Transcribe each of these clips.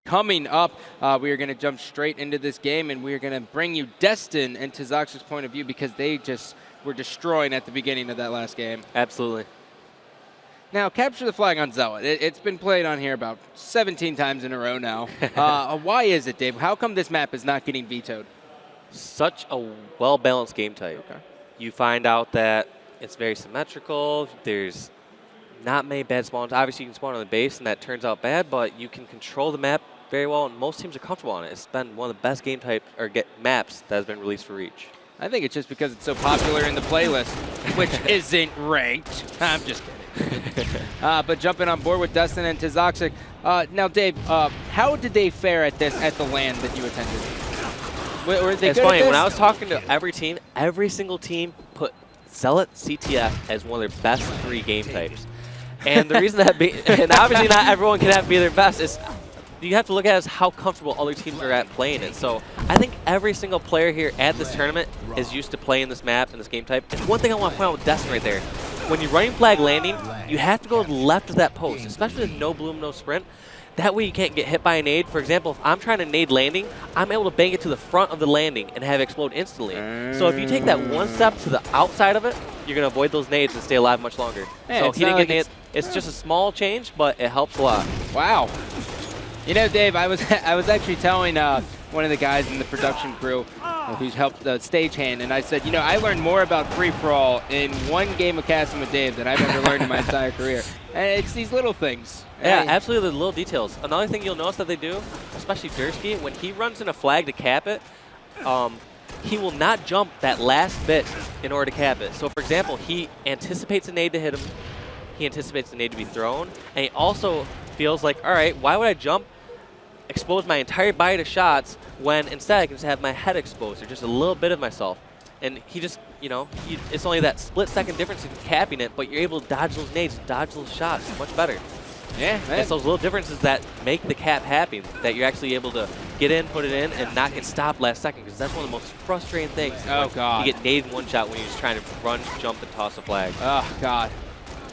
Coming up, we are going to jump straight into this game, and we are going to bring you Destin and Tzatzik's point of view because they just were destroying at the beginning of that last game. Absolutely. Now, capture the flag on Zealot. It's been played on here about 17 times in a row now. Why is it, Dave? How come this map is not getting vetoed? Such a well-balanced game type. Okay. You find out that it's very symmetrical. There's not many bad spawns. Obviously, you can spawn on the base, and that turns out bad, but you can control the map very well, and most teams are comfortable on it. It's been one of the best game types or maps that has been released for Reach. I think it's just because it's so popular in the playlist, which isn't ranked. I'm just kidding. But jumping on board with Destin and Tzatzik. Now, Dave, how did they fare at this at the LAN that you attended? Were they it's good funny, at this? when I was talking to every team, every single team put Zealot CTF as one of their best 3 game types. And the reason that, and obviously not everyone can be their best, is you have to look at is how comfortable other teams are at playing it. So I think every single player here at this tournament is used to playing this map and this game type. And one thing I want to point out with Destin right there, when you're running flag landing, you have to go to the left of that post, especially with no bloom, no sprint. That way you can't get hit by a nade. For example, if I'm trying to nade landing, I'm able to bang it to the front of the landing and have it explode instantly. So if you take that one step to the outside of it, you're going to avoid those nades and stay alive much longer. Yeah, so he didn't get nade. It's just a small change, but it helps a lot. Wow. You know, Dave, I was actually telling one of the guys in the production crew who's helped the stagehand, and I said, you know, I learned more about free-for-all in one game of casting with Dave than I've ever learned in my entire career. And it's these little things. Yeah, absolutely, the little details. Another thing you'll notice that they do, especially Dursky, when he runs in a flag to cap it, he will not jump that last bit in order to cap it. So, for example, he anticipates a nade to hit him, he anticipates the nade to be thrown, and he also feels like, all right, why would I jump, expose my entire body to shots when instead I can just have my head exposed or just a little bit of myself. And he just, you know, it's only that split-second difference in capping it, but you're able to dodge those nades, dodge those shots much better. Yeah, man. It's those little differences that make the cap happen, that you're actually able to get in, put it in, and not get stopped last second, because that's one of the most frustrating things. Oh, God. You get naded in one shot when you're just trying to run, jump, and toss a flag. Oh, God.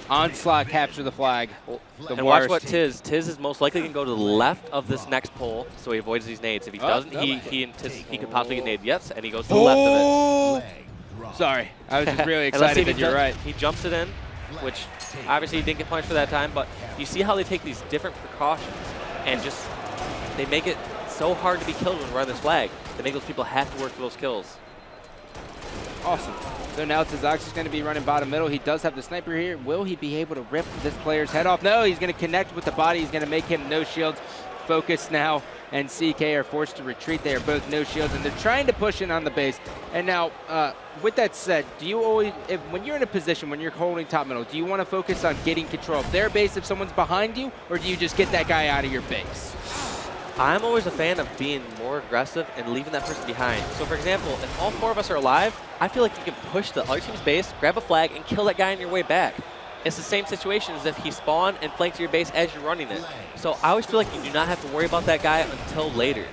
Onslaught, capture the flag. And watch what Tiz is most likely going to go to the left of this next pole, so he avoids these nades. If he doesn't, he could possibly get naded. Yes, and he goes to the left of it. Sorry, I was just really excited that you're right. He jumps it in, which obviously he didn't get punished for that time, but you see how they take these different precautions and just they make it so hard to be killed when we run this flag. They make those people have to work for those kills. Awesome. So now Tzatzik's is going to be running bottom middle. He does have the sniper here. Will he be able to rip this player's head off? No, he's going to connect with the body. He's going to make him no shields. Focus now and CK are forced to retreat. They are both no shields, and they're trying to push in on the base. And now, with that said, do you always, when you're in a position, when you're holding top middle, do you want to focus on getting control of their base if someone's behind you, or do you just get that guy out of your base? I'm always a fan of being more aggressive and leaving that person behind. So, for example, if all 4 of us are alive, I feel like you can push the other team's base, grab a flag, and kill that guy on your way back. It's the same situation as if he spawned and flanked your base as you're running it. So I always feel like you do not have to worry about that guy until later.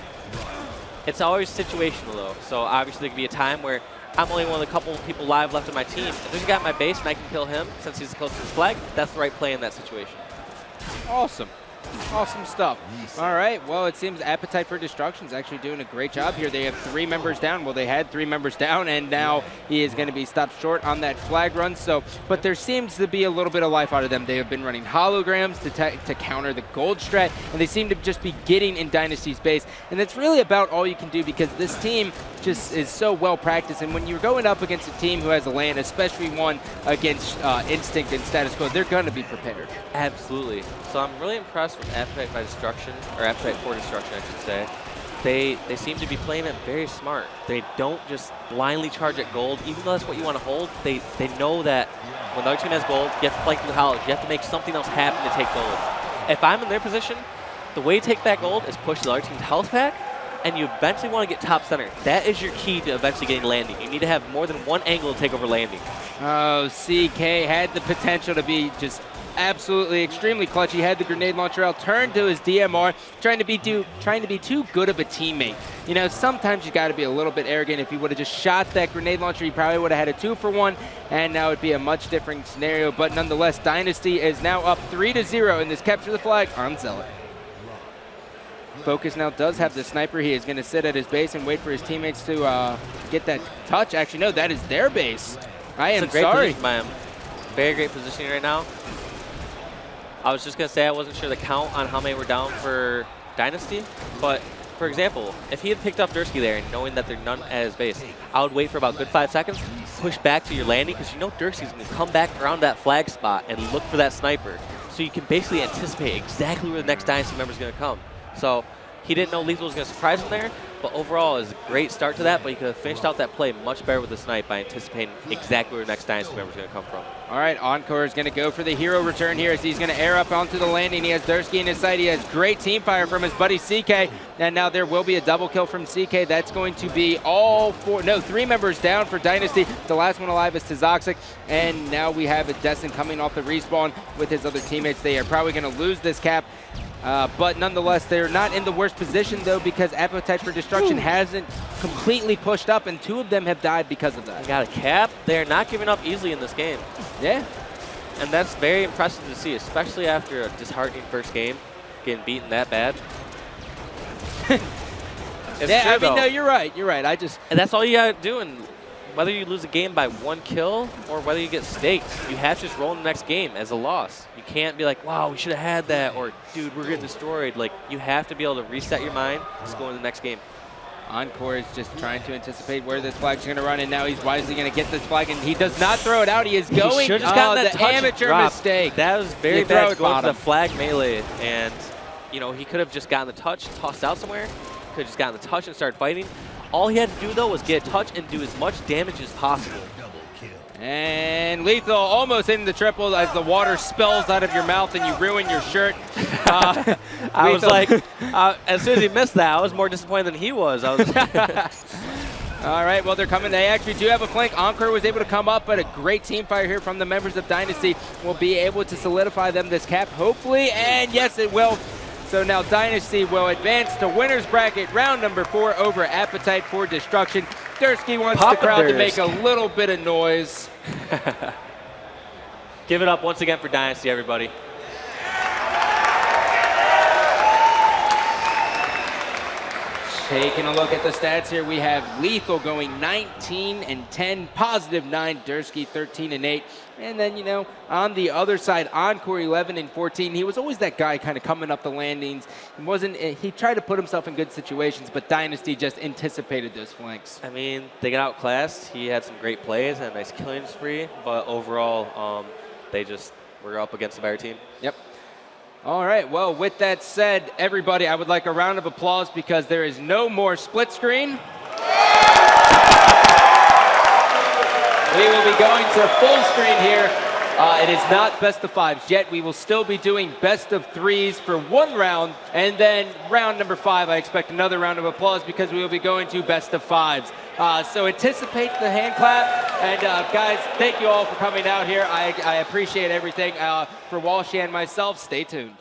It's always situational, though. So obviously there could be a time where I'm only one of the couple of people live left in my team. If there's a guy in my base and I can kill him since he's close to his flag, that's the right play in that situation. Awesome. Awesome stuff. All right. Well, it seems Appetite for Destruction is actually doing a great job here. They have 3 members down. Well, they had 3 members down, and now he is going to be stopped short on that flag run. So, but there seems to be a little bit of life out of them. They have been running holograms to counter the gold strat, and they seem to just be getting in Dynasty's base. And that's really about all you can do because this team just is so well practiced. And when you're going up against a team who has a LAN, especially one against Instinct and Status Quo, they're going to be prepared. Absolutely. So I'm really impressed with Appetite by Destruction, or Appetite for Destruction, I should say. They seem to be playing it very smart. They don't just blindly charge at gold, even though that's what you want to hold. They know that when the other team has gold, you have to flank through the hollows. You have to make something else happen to take gold. If I'm in their position, the way to take that gold is push the other team's health back, and you eventually want to get top center. That is your key to eventually getting landing. You need to have more than one angle to take over landing. Oh, CK had the potential to be just absolutely extremely clutch. He had the grenade launcher out, turned to his DMR, trying to be too good of a teammate. You know, sometimes you got to be a little bit arrogant. If he would have just shot that grenade launcher, he probably would have had a 2-for-1, and now it'd be a much different scenario. But nonetheless, Dynasty is now up 3-0 in this capture the flag on Zealot. Focus now does have the sniper. He is going to sit at his base and wait for his teammates to get that touch. Actually, no, that is their base. I am sorry. By him. Very great positioning right now. I was just going to say I wasn't sure the count on how many were down for Dynasty, but for example, if he had picked up Dursky there and knowing that they're none at his base, I would wait for about a good 5 seconds, push back to your landing, because you know Dursky's going to come back around that flag spot and look for that sniper. So you can basically anticipate exactly where the next Dynasty member is going to come. So he didn't know Lethal was going to surprise him there, but overall it was a great start to that, but he could have finished out that play much better with the snipe by anticipating exactly where the next Dynasty member is going to come from. All right, Encore is going to go for the hero return here as he's going to air up onto the landing. He has Dursky in his sight. He has great team fire from his buddy CK. And now there will be a double kill from CK. That's going to be three members down for Dynasty. The last one alive is Tazoxic. And now we have a Destin coming off the respawn with his other teammates. They are probably going to lose this cap. But nonetheless, they're not in the worst position, though, because Appetite for Destruction hasn't completely pushed up, and 2 of them have died because of that. They got a cap. They're not giving up easily in this game. Yeah. And that's very impressive to see, especially after a disheartening first game, getting beaten that bad. Yeah, no, you're right. You're right. And that's all you got to do. And whether you lose a game by 1 kill or whether you get staked, you have to just roll in the next game as a loss. You can't be like, wow, we should have had that, or dude, we're getting destroyed. Like, you have to be able to reset your mind, just go into the next game. Encore is just trying to anticipate where this flag's going to run, and now he's wisely going to get this flag, and he does not throw it out. He is going. He should have gotten that touch amateur drop. mistake. That was very bad going to the flag melee, and you know he could have just gotten the touch, tossed out somewhere. Could have just gotten the touch and started fighting. All he had to do though was get a touch and do as much damage as possible. And Lethal almost hitting the triple as the water spills out of your mouth and you ruin your shirt. I was like, as soon as he missed that, I was more disappointed than he was. All right, well, they're coming. They actually do have a flank. Encore was able to come up, but a great team fire here from the members of Dynasty will be able to solidify them this cap, hopefully. And yes, it will. So now Dynasty will advance to winner's bracket, round number 4 over Appetite for Destruction. Dursky wants the crowd to make a little bit of noise. Give it up once again for Dynasty, everybody. Taking a look at the stats here, we have Lethal going 19 and 10, positive 9, Dursky 13 and 8. And then, you know, on the other side, Encore 11 and 14. He was always that guy kind of coming up the landings. He tried to put himself in good situations, but Dynasty just anticipated those flanks. I mean, they got outclassed. He had some great plays and a nice killing spree, but overall, they just were up against a better team. Yep. All right, well, with that said, everybody, I would like a round of applause because there is no more split screen. We will be going to full screen here. It is not best of 5s yet. We will still be doing best of 3s for 1 round, and then round number 5, I expect another round of applause because we will be going to best of 5s. So anticipate the hand clap, and guys, thank you all for coming out here. I appreciate everything. For Walsh and myself, stay tuned.